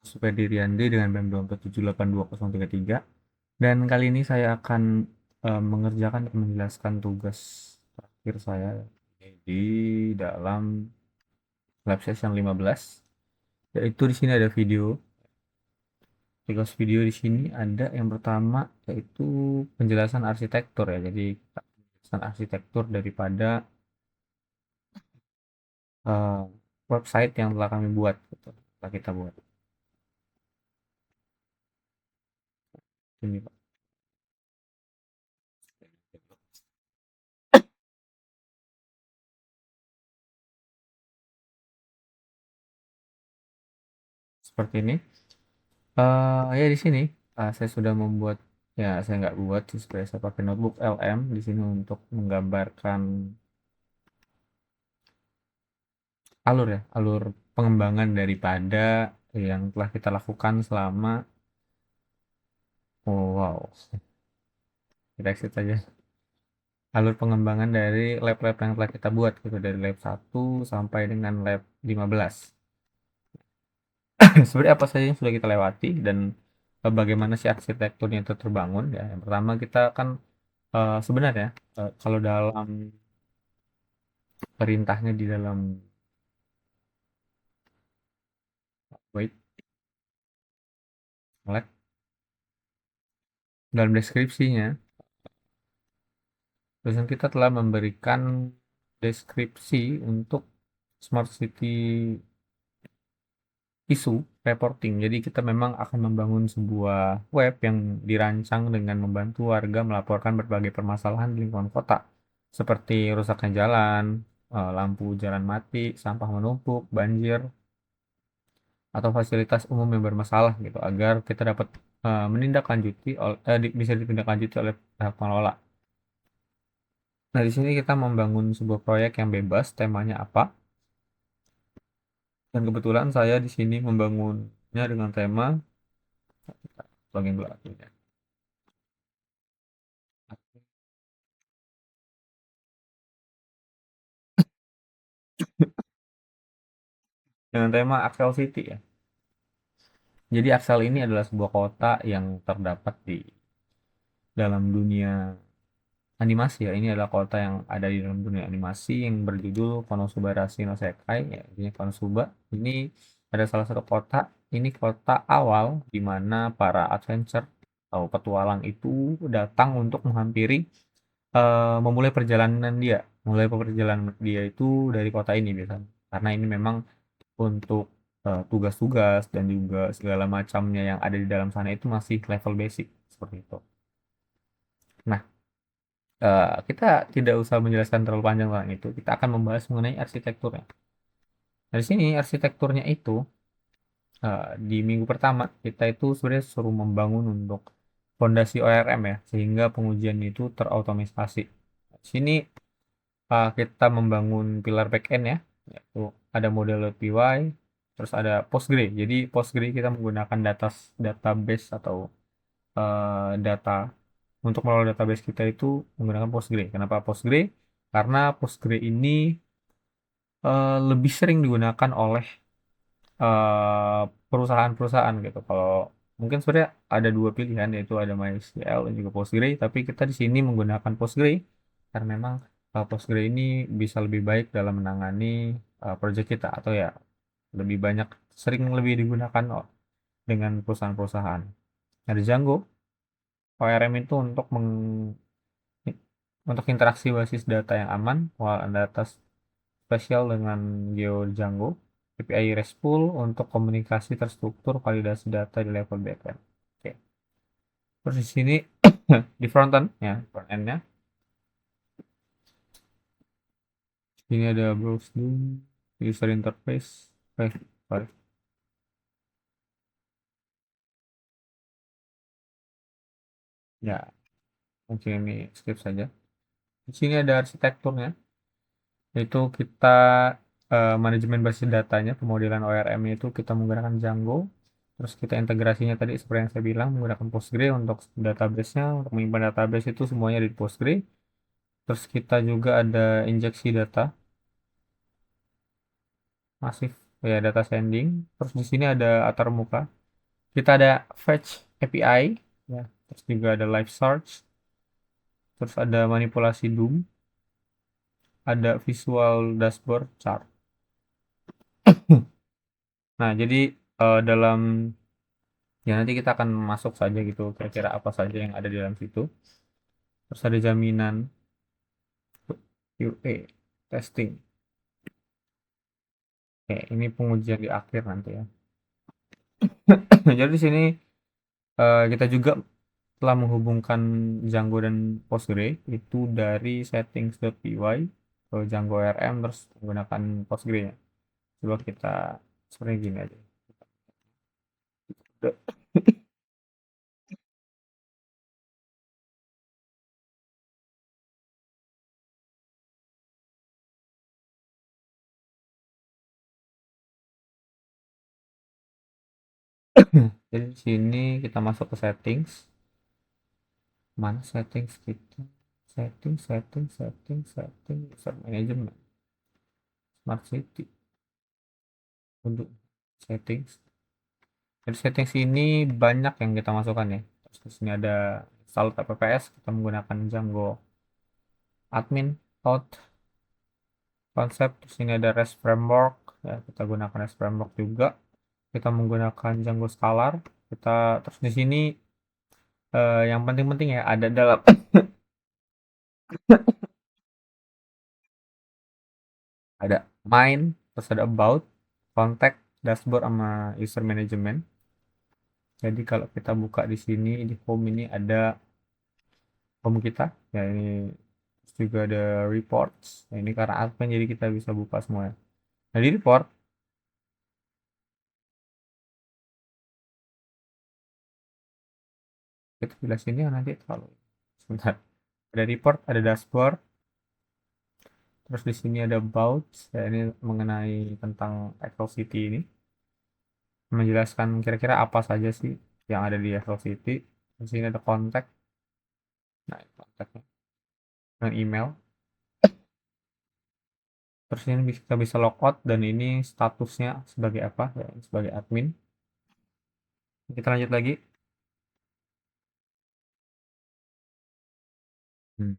Superdiriandi dengan BEM 24782.033, dan kali ini saya akan mengerjakan dan menjelaskan tugas terakhir saya di dalam lab session 15, yaitu di sini ada video. Tugas video di sini ada yang pertama, yaitu penjelasan arsitektur ya. Jadi penjelasan arsitektur daripada eh, website yang telah kami buat, gitu, telah kita buat. Ini Pak. Seperti ini. Ya di sini saya sudah membuat, ya saya nggak buat sih sebenarnya, saya pakai notebook LM di sini untuk menggambarkan alur ya, alur pengembangan daripada yang telah kita lakukan selama, oh wow, kita exit aja, alur pengembangan dari lab-lab yang telah kita buat gitu, dari lab 1 sampai dengan lab 15. Sebenarnya apa saja yang sudah kita lewati dan bagaimana sih arsitekturnya itu terbangun ya. Yang pertama kita kan sebenarnya kalau dalam perintahnya di dalam, wait, lag, dalam deskripsinya dosen kita telah memberikan deskripsi untuk smart city isu reporting. Jadi kita memang akan membangun sebuah web yang dirancang dengan membantu warga melaporkan berbagai permasalahan di lingkungan kota, seperti rusaknya jalan, lampu jalan mati, sampah menumpuk, banjir, atau fasilitas umum yang bermasalah gitu, agar kita dapat menindaklanjuti bisa ditindaklanjuti oleh pihak pengelola. Nah, di sini kita membangun sebuah proyek yang bebas, temanya apa? Dan kebetulan saya di sini membangunnya dengan tema bagian belakangnya. Dengan tema Axel City ya. Jadi Axel ini adalah sebuah kota yang terdapat di dalam dunia animasi ya. Ini adalah kota yang ada di dalam dunia animasi yang berjudul Konosubarashii no Sekai ya. Artinya Konosuba. Ini ada salah satu kota. Ini kota awal di mana para adventure atau petualang itu datang untuk menghampiri, memulai perjalanan dia. Mulai perjalanan dia itu dari kota ini biasanya. Karena ini memang untuk tugas-tugas dan juga segala macamnya yang ada di dalam sana itu masih level basic seperti itu. Nah, kita tidak usah menjelaskan terlalu panjang tentang itu. Kita akan membahas mengenai arsitekturnya. Dari sini arsitekturnya itu, di minggu pertama kita itu sebenarnya suruh membangun untuk fondasi ORM ya, sehingga pengujian itu terautomatisasi. Di sini kita membangun pilar backend ya, yaitu ada model PY, terus ada Postgre. Jadi Postgre kita menggunakan database atau data untuk mengelola database kita itu menggunakan Postgre. Kenapa Postgre? Karena Postgre ini lebih sering digunakan oleh perusahaan-perusahaan gitu. Kalau mungkin sebenarnya ada dua pilihan, yaitu ada MySQL dan juga Postgre, tapi kita di sini menggunakan Postgre karena memang Postgre ini bisa lebih baik dalam menangani project kita, atau ya lebih banyak, sering lebih digunakan dengan perusahaan-perusahaan. Ada Django ORM itu untuk interaksi basis data yang aman, while ada data spesial dengan GeoDjango, API RESTful untuk komunikasi terstruktur, validasi data di level backend. Oke. Terus di sini di frontend ya, frontendnya ini ada browse dulu, user interface, sorry. Ya, mungkin ini skip saja. Di sini ada arsitekturnya, yaitu kita manajemen basis datanya, pemodelan ORM itu kita menggunakan Django. Terus kita integrasinya tadi seperti yang saya bilang menggunakan Postgre untuk database-nya, untuk menyimpan database itu semuanya di Postgre. Terus kita juga ada injeksi data masif. ya data sending. Terus di sini ada atar muka. Kita ada fetch API, ya. Terus juga ada live search. Terus ada manipulasi DOM, ada visual dashboard chart. Nah, jadi dalam ya nanti kita akan masuk saja gitu kira-kira apa saja yang ada di dalam situ. Terus ada jaminan QA testing. Oke, ini pengujian di akhir nanti ya. Jadi di sini kita juga telah menghubungkan Django dan Postgre itu dari settings.py ke Django RM terus menggunakan Postgre-nya. Coba kita seperti gini aja. Jadi di sini kita masuk ke settings. Mana settings kita? Setting, user management, smart city untuk settings. Jadi settings ini banyak yang kita masukkan ya. Terus di sini ada install TPPS, kita menggunakan Django admin, out, konsep. Terus ini ada REST framework, ya kita gunakan REST framework juga. Kita menggunakan Django Scalar. Kita terus di sini yang penting-penting ya ada dalam ada main, terus ada about, contact, dashboard sama user management. Jadi kalau kita buka di sini di home ini ada home kita, ya ini terus juga ada reports. Nah, ini karena admin jadi kita bisa buka semua. Nah di report kita pilih sini ya nanti kalau sebentar. Ada report, ada dashboard, terus di sini ada about, ya ini mengenai tentang Excel City ini, menjelaskan kira-kira apa saja sih yang ada di Excel City. Di sini ada kontak, nah kontaknya dengan email. Terus ini kita bisa logout dan ini statusnya sebagai apa? Ya, sebagai admin. Kita lanjut lagi. Hmm.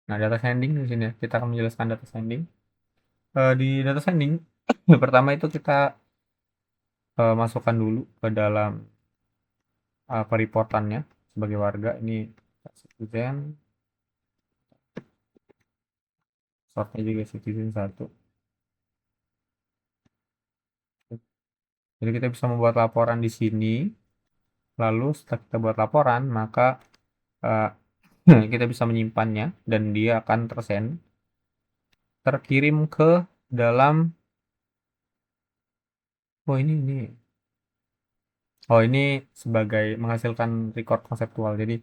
Nah, data sending di sini ya. Kita akan menjelaskan data sending. Di data sending pertama itu kita masukkan dulu ke dalam periportannya sebagai warga. Ini citizen, sortnya juga citizen satu. Jadi kita bisa membuat laporan di sini. Lalu setelah kita buat laporan, maka eh, kita bisa menyimpannya dan dia akan terkirim ke dalam. Oh ini sebagai menghasilkan record konseptual. Jadi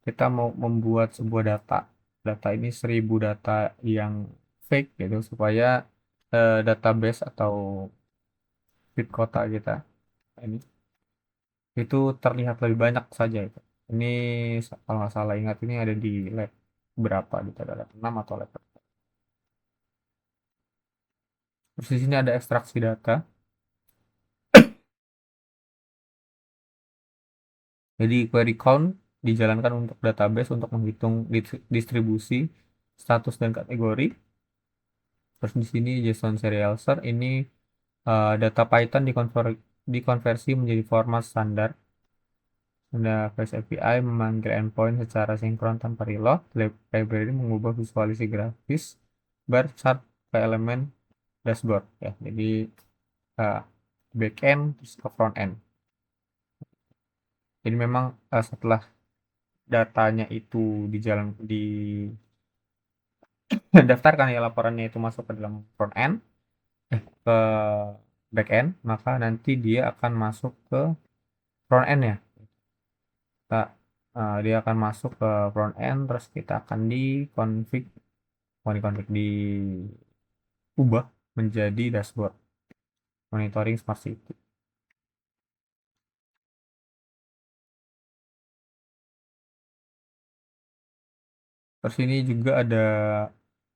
kita mau membuat sebuah data. Data ini 1000 data yang fake gitu supaya database atau feed kota kita ini itu terlihat lebih banyak saja itu. Ini kalau nggak salah ingat ini ada di lab berapa gitu ada lab 6 atau lab berapa. Terus di sini ada ekstraksi data. Jadi query count dijalankan untuk database untuk menghitung distribusi, status dan kategori. Terus di sini JSON serializer ini data Python dikonversi menjadi format standar. Ada REST API memanggil endpoint secara sinkron tanpa reload. Library mengubah visualisasi grafis bar chart ke elemen dashboard ya. Jadi uh, backend terus ke front end. Jadi memang setelah datanya itu daftarkan ya laporannya itu masuk ke dalam front end ke back end maka nanti dia akan masuk ke front end ya kita dia akan masuk ke front end terus kita akan di config diubah menjadi dashboard monitoring smart city. Terus ini juga ada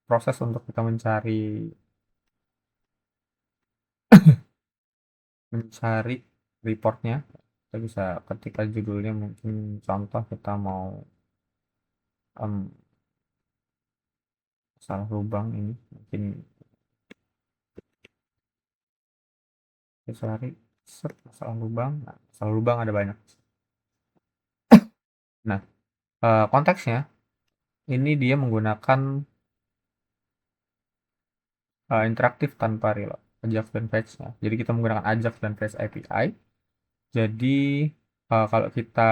proses untuk kita mencari mencari reportnya. Kita bisa ketika judulnya mungkin contoh kita mau em, masalah lubang ini mungkin kita cari set masalah lubang. Nah, masalah lubang ada banyak. Nah, konteksnya ini dia menggunakan interaktif tanpa reload Ajax dan Fetch-nya. Jadi kita menggunakan Ajax dan Fetch API. Jadi kalau kita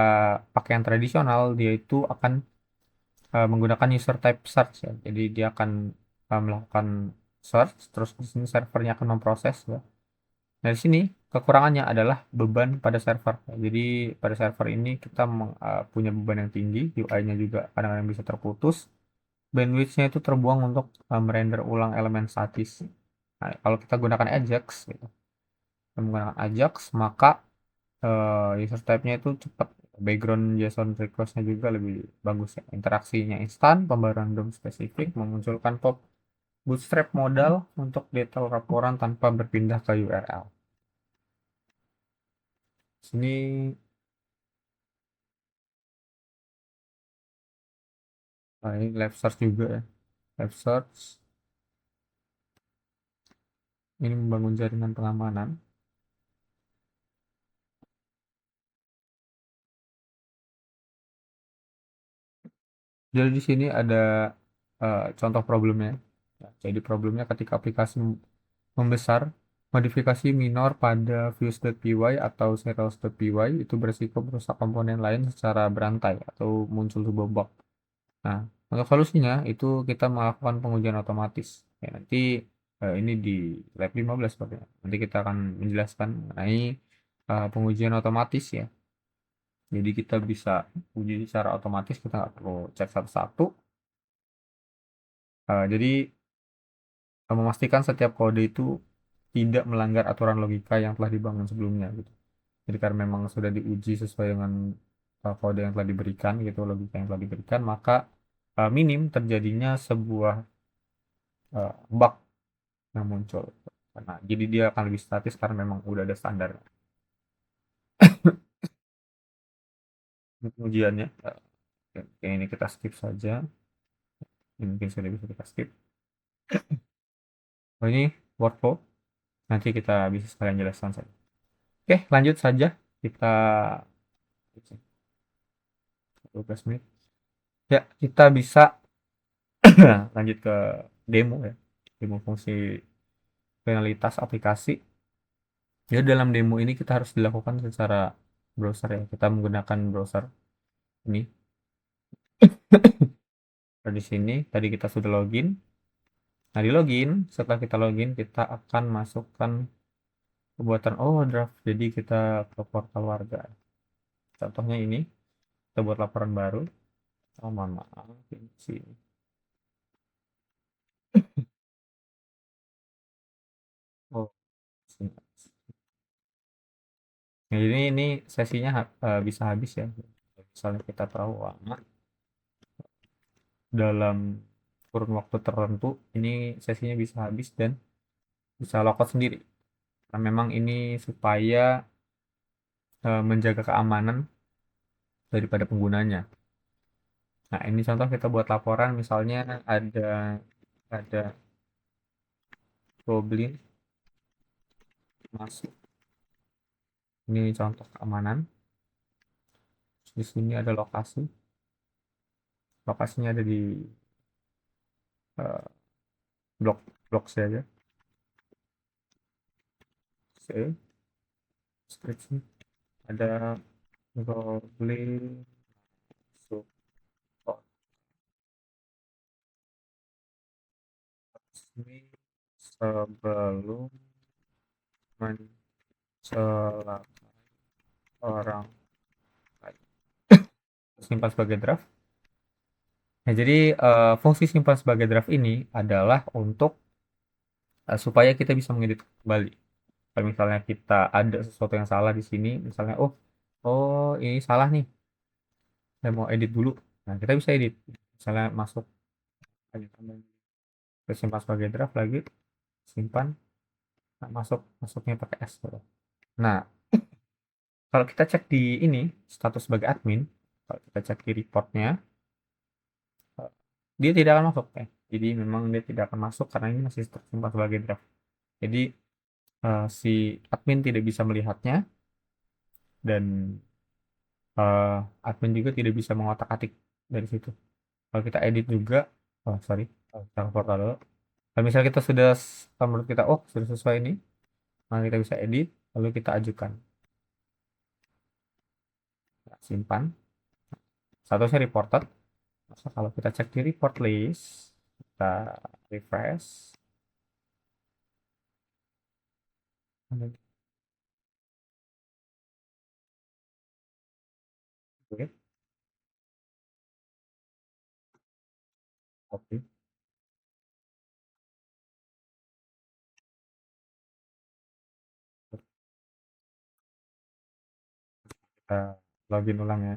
pakai yang tradisional, dia itu akan menggunakan user type search ya. Jadi dia akan melakukan search, terus di sini servernya akan memproses ya. Nah, di sini kekurangannya adalah beban pada server. Jadi pada server ini kita punya beban yang tinggi, UI-nya juga kadang-kadang bisa terputus, bandwidth-nya itu terbuang untuk merender ulang elemen statis. Nah, kalau kita gunakan Ajax, gitu, kita menggunakan Ajax, maka user type-nya itu cepat. Background JSON request-nya juga lebih bagus ya. Interaksinya instan, pembaruan DOM spesifik, memunculkan pop bootstrap modal untuk detail laporan tanpa berpindah ke URL. Sini ini live search juga ya. Live search ini membangun jaringan pengamanan. Jadi di sini ada contoh problemnya. Ya, jadi problemnya ketika aplikasi membesar, modifikasi minor pada views.py atau serials.py itu berisiko merusak komponen lain secara berantai atau muncul sebuah bug. Nah, untuk solusinya itu kita melakukan pengujian otomatis. Ya, nanti ini di lab 15 sepertinya. Nanti kita akan menjelaskan mengenai pengujian otomatis ya. Jadi kita bisa uji secara otomatis, kita nggak perlu cek satu-satu. Jadi memastikan setiap kode itu tidak melanggar aturan logika yang telah dibangun sebelumnya gitu. Jadi karena memang sudah diuji sesuai dengan kode yang telah diberikan gitu, logika yang telah diberikan, maka minim terjadinya sebuah bug yang muncul. Karena jadi dia akan lebih statis karena memang udah ada standar ujiannya. Oke, ini kita skip saja. Ini mungkin sudah bisa kita skip. Oh, ini workflow. Nanti kita bisa sekalian jelaskan saja. Oke, lanjut saja. Kita 12 menit. Ya, kita bisa lanjut ke demo ya. Demo fungsi finalitas aplikasi. Ya, dalam demo ini kita harus dilakukan secara browser ya. Kita menggunakan browser ini. Di sini tadi kita sudah login. Nah, di login, setelah kita login, kita akan masukkan pembuatan draft. Jadi kita ke portal warga. Contohnya ini, kita buat laporan baru. Oh, mohon maaf, ini sini. Oh, sini. Nah, ini sesinya bisa habis ya. Misalnya kita tahu lama dalam kurun waktu tertentu, ini sesinya bisa habis dan bisa logout sendiri. Nah, memang ini supaya menjaga keamanan daripada penggunanya. Nah, ini contoh kita buat laporan, misalnya ada goblin masuk. Ini contoh keamanan. Di sini ada lokasi. Lokasinya ada di eh, blok blok saja. C, deskripsi. Ada goblin masuk resmi sebelum mencelakai orang lain. Simpan sebagai draft. Nah, jadi fungsi simpan sebagai draft ini adalah untuk supaya kita bisa mengedit kembali. Kalau misalnya kita ada sesuatu yang salah di sini, misalnya oh ini salah nih, saya mau edit dulu. Nah, kita bisa edit. Misalnya masuk kita simpan sebagai draft lagi, simpan. Nah, masuknya pakai S gitu. Nah, kalau kita cek di ini status sebagai admin, kalau kita cek di reportnya, dia tidak akan masuk ya. Jadi memang dia tidak akan masuk karena ini masih tersimpan sebagai draft. Jadi si admin tidak bisa melihatnya dan eh, admin juga tidak bisa mengotak-atik dari situ. Kalau kita edit juga, oh sorry, kita ke portal dulu. Kalau misalnya kita sudah menurut kita oh sudah sesuai ini, maka kita bisa edit lalu kita ajukan. Nah, simpan. Statusnya reported. Maka kalau kita cek di report list, kita refresh. Oke, oke. Kita login ulang ya.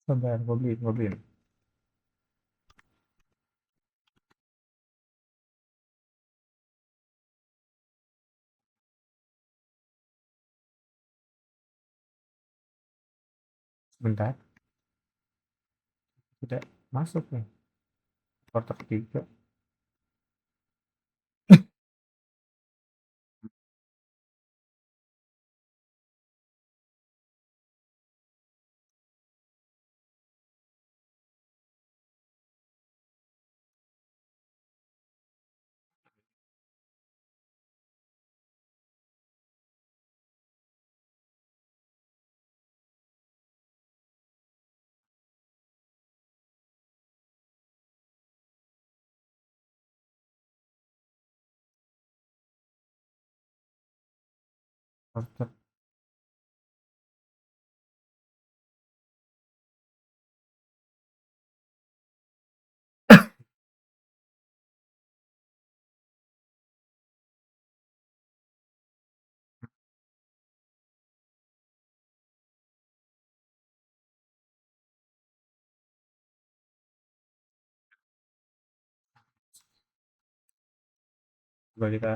Sabar, goblin. Sebentar, tidak masuk nih. Quarter 3. Quarter. Coba kita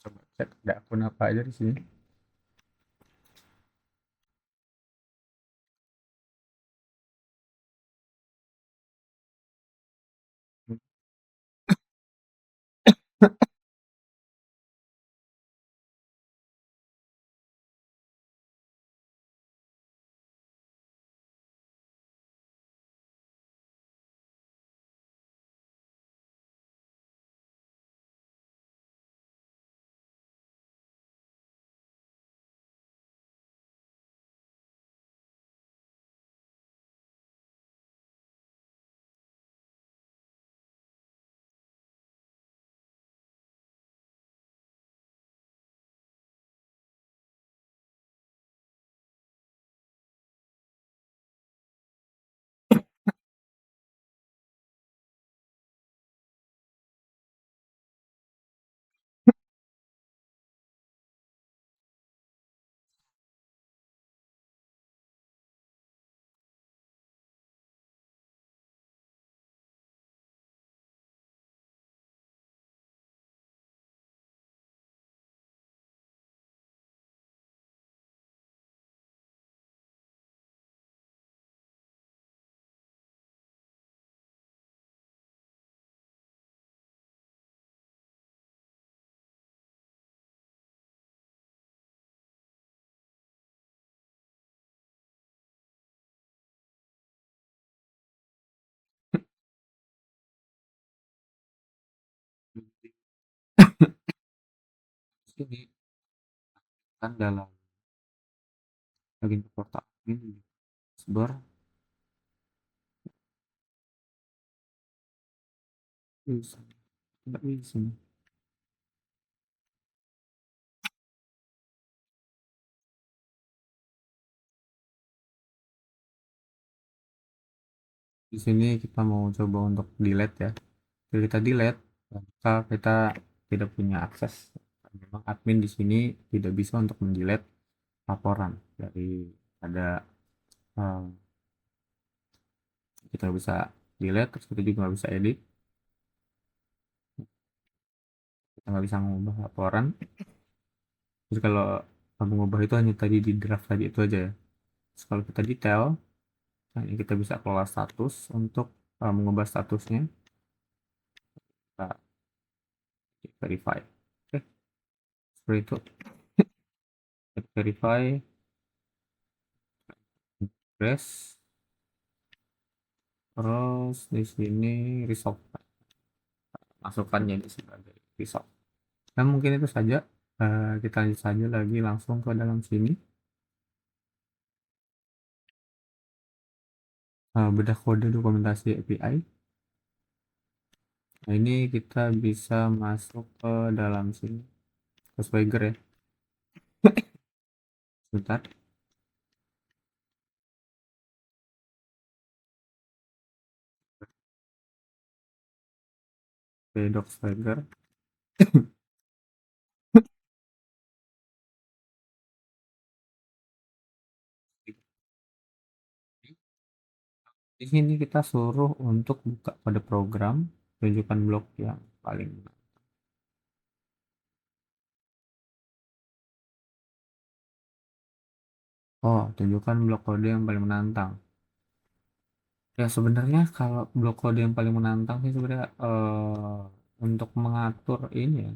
coba cek ada akun apa aja di sini. Sini kan dalam login ke portal admin sebar bisa nggak bisa di sini kita mau coba untuk delete ya. Jadi kita delete maka kita tidak punya akses. Memang admin di sini tidak bisa untuk mendelete laporan dari ada kita bisa delete terus kita juga nggak bisa edit, kita nggak bisa mengubah laporan. Terus kalau mengubah itu hanya tadi di draft tadi itu aja ya. Terus kalau kita detail, nah ini kita bisa kelola status untuk mengubah statusnya. Kita verify. Oke, seperti itu. Kita verify, press, terus di sini resolve, masukkan jadi sebagai resolve. Dan mungkin itu saja. Kita lanjut saja lagi langsung ke dalam sini. Bedah kode dokumentasi API. Nah, ini kita bisa masuk ke dalam sini. Ke Swagger ya. Sebentar. Oke, doc Swagger. Di sini kita suruh untuk buka pada program, tunjukkan blok yang paling. Oh, tunjukkan blok kode yang paling menantang. Ya sebenarnya kalau blok kode yang paling menantang sih sebenarnya untuk mengatur ini ya.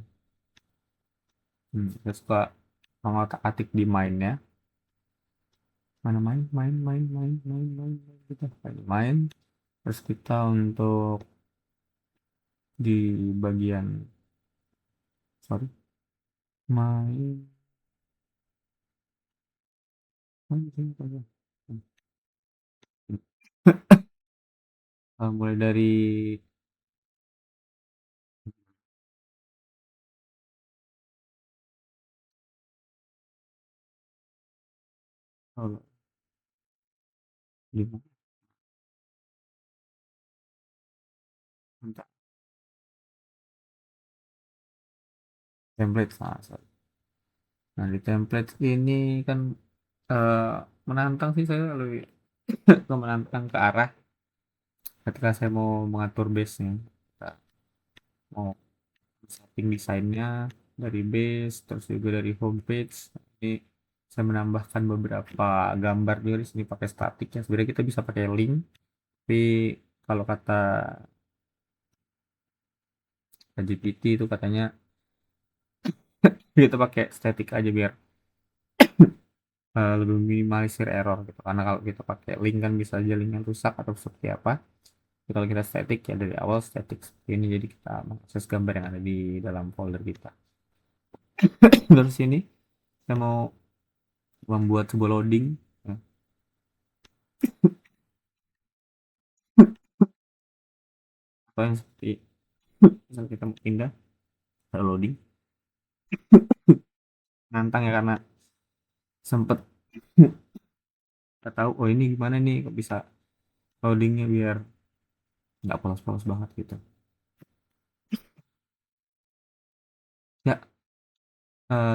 Kita suka mengotak-atik di main-nya. Mana main, main, main, main, main, main, main. Kita main. Terus kita untuk di bagian, sorry, main, main, main, main, main. Mulai dari oh, lima, bentar, template. Nah, di template ini kan eh, menantang sih, saya lebih ke menantang ke arah ketika saya mau mengatur base-nya. Kita mau setting desainnya dari base, terus juga dari homepage. Ini saya menambahkan beberapa gambar juga di sini pakai statik ya. Sebenarnya kita bisa pakai link, tapi kalau kata GPT itu katanya kita pakai statik aja biar lebih minimalisir error gitu. Karena kalau kita pakai link kan bisa aja linknya rusak atau seperti apa. Jadi kalau kita static ya dari awal static seperti ini, jadi kita mengakses gambar yang ada di dalam folder kita. Terus ini saya mau membuat sebuah loading ya. Atau yang seperti misal kita mau pindah ke loading, nantang ya karena sempet kita tahu oh ini gimana nih kok bisa loadingnya biar nggak polos-polos banget gitu ya.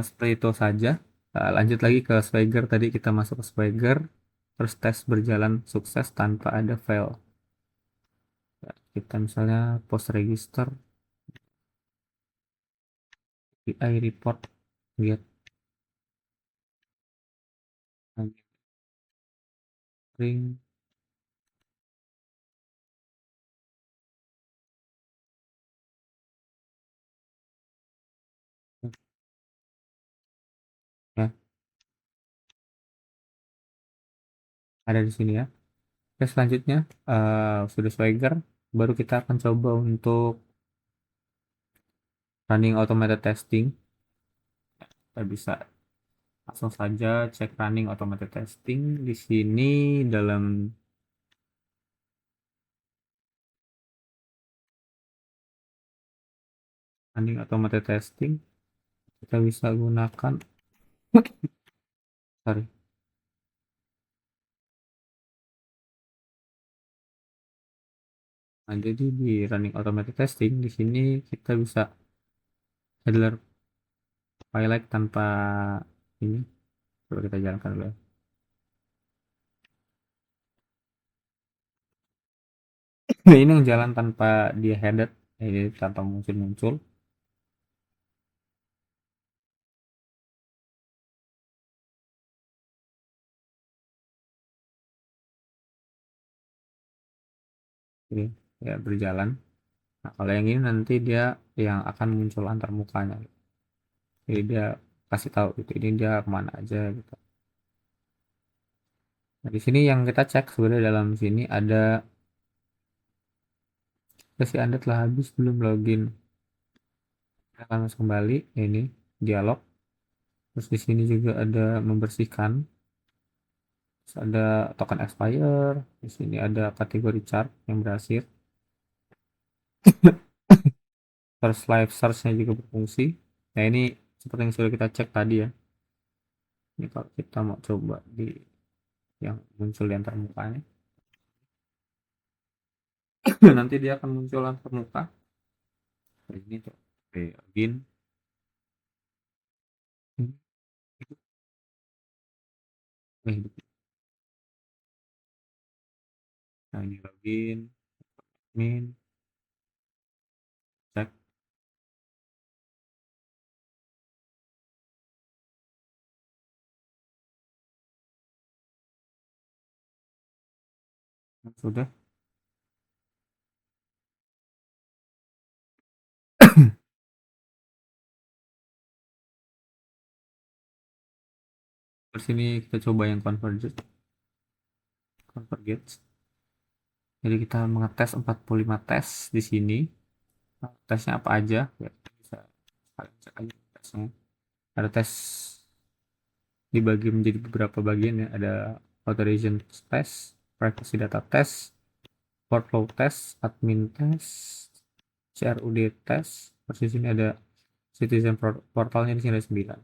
Seperti itu saja. Lanjut lagi ke Swagger, tadi kita masuk ke Swagger terus tes berjalan sukses tanpa ada fail ya, kita misalnya post register API report, lihat ring ya, ada di sini ya. Oke, selanjutnya sudah Swagger, baru kita akan coba untuk running automated testing. Kita bisa langsung saja cek running automated testing. Di sini dalam running automated testing kita bisa gunakan sorry. Nah, jadi di running automated testing di sini kita bisa handler highlight tanpa ini. Coba kita jalankan dulu ya. Ini yang jalan tanpa dia headed, jadi tanpa muncul-muncul. Jadi ya berjalan. Nah, kalau yang ini nanti dia yang akan muncul antar mukanya. Jadi dia kasih tahu gitu, ini dia kemana aja gitu. Nah, di sini yang kita cek sebenarnya dalam sini ada sesi Anda telah habis belum login. Kita akan langsung kembali ini dialog. Terus di sini juga ada membersihkan. Terus ada token expire. Di sini ada kategori chart yang berhasil. Terus live search-nya juga berfungsi. Nah, ini seperti yang sudah kita cek tadi ya. Ini kalau kita mau coba di yang muncul di antar mukanya. Nanti dia akan muncul antar muka. Nah, ini tuh. Oke, login. Nah, ini login. Admin. Cek. Nah, sudah. Terus ini kita coba yang convergence. Jadi kita mengetes 45 tes di sini. Nah, tesnya apa aja? Ya, kita bisa kalian cek aja tesnya. Ada tes dibagi menjadi beberapa bagian ya. Ada authorization test, privacy data test, workflow test, admin test, CRUD test. Terus di sini ada citizen portalnya, di sini ada 9.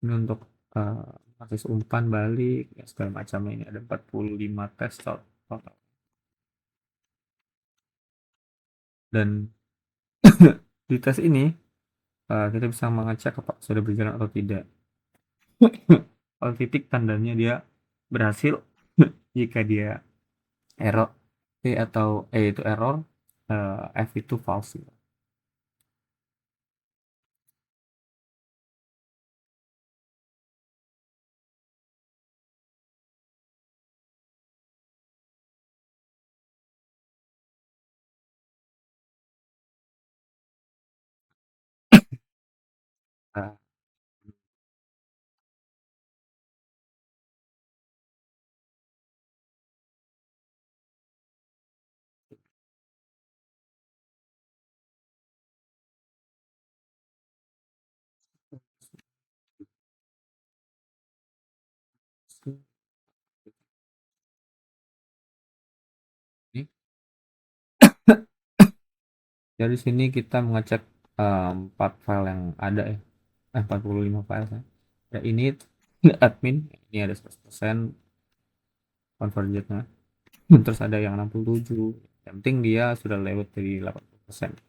Ini untuk akses umpan balik ya segala macam, ini ada 45 tes total. Dan di tes ini kita bisa mengecek apakah sudah berjalan atau tidak. Kalau titik tandanya dia berhasil. Jika dia error atau itu error, F itu false gitu. Nah, ini dari sini kita mengecek 4 file yang ada ya, 45 file ya. Ya, ini admin, ini ada 100% convergence-nya. Terus ada yang 67, yang penting dia sudah lewat dari 80%.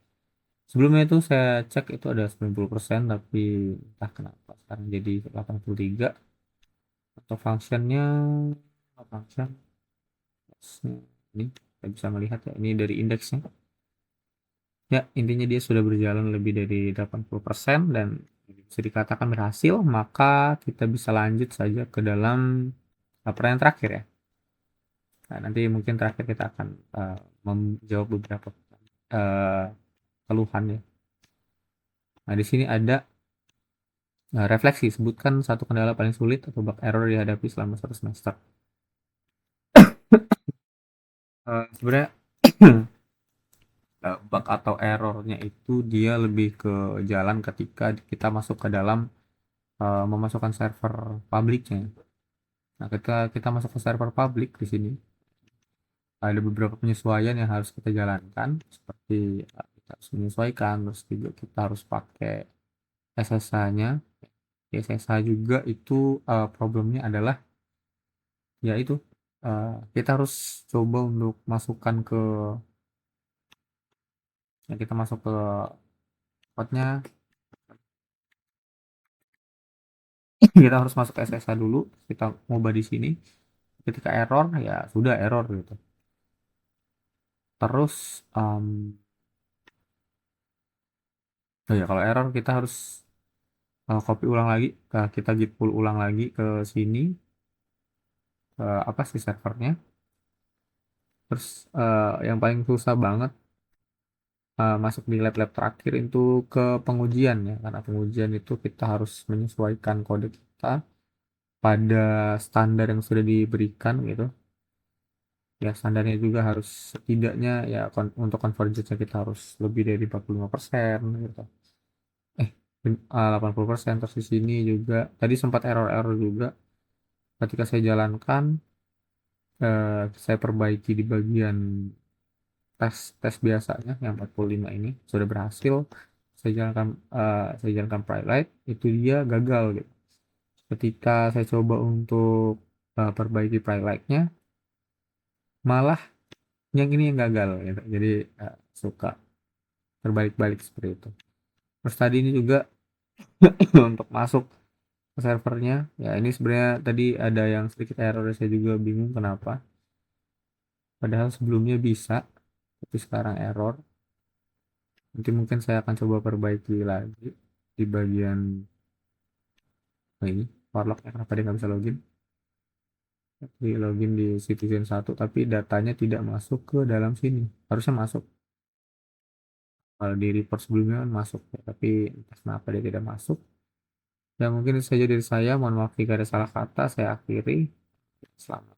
Sebelumnya itu saya cek itu ada 90%, tapi entah kenapa sekarang jadi 83. Atau functionnya function ini kita bisa melihat ya, ini dari indeksnya ya, intinya dia sudah berjalan lebih dari 80% dan bisa dikatakan berhasil. Maka kita bisa lanjut saja ke dalam laporan yang terakhir ya. Nah, nanti mungkin terakhir kita akan menjawab beberapa uh, keluhan ya. Nah, di sini ada refleksi, sebutkan satu kendala paling sulit atau bug error dihadapi selama satu semester. Sebenarnya bug atau errornya itu dia lebih ke jalan ketika kita masuk ke dalam memasukkan server publiknya. Nah, ketika kita masuk ke server publik di sini ada beberapa penyesuaian yang harus kita jalankan, seperti kita harus menyesuaikan, terus juga kita harus pakai SSH-nya. SSH juga itu problemnya adalah yaitu kita harus coba untuk masukkan ke ya kita masuk ke hotnya. Kita harus masuk SSH dulu, kita ngubah di sini, ketika error ya sudah error gitu. Terus oh ya, kalau error kita harus copy ulang lagi, kita git pull ulang lagi ke sini, ke apa sih servernya. Terus yang paling susah banget masuk di lab-lab terakhir itu ke pengujian ya, karena pengujian itu kita harus menyesuaikan kode kita pada standar yang sudah diberikan gitu. Ya standarnya juga harus setidaknya ya untuk convergence kita harus lebih dari 45% gitu. Eh 80%. Terus di sini juga tadi sempat error-error juga ketika saya jalankan, saya perbaiki di bagian tes tes biasanya yang 45 ini sudah berhasil. Saya jalankan Firelight, itu dia gagal gitu. Ketika saya coba untuk perbaiki Firelight-nya, malah yang ini yang gagal gitu. Jadi suka terbalik-balik seperti itu. Terus tadi ini juga untuk masuk ke servernya, ya ini sebenarnya tadi ada yang sedikit error, saya juga bingung kenapa. Padahal sebelumnya bisa, tapi sekarang error. Nanti mungkin saya akan coba perbaiki lagi di bagian ini, Warlock, kenapa dia nggak bisa login. Di login di Citizen 1, tapi datanya tidak masuk ke dalam sini. Harusnya masuk. Kalau di report sebelumnya kan masuk, ya, tapi entah kenapa dia tidak masuk. Ya mungkin itu saja dari saya. Mohon maaf jika ada salah kata. Saya akhiri. Selamat.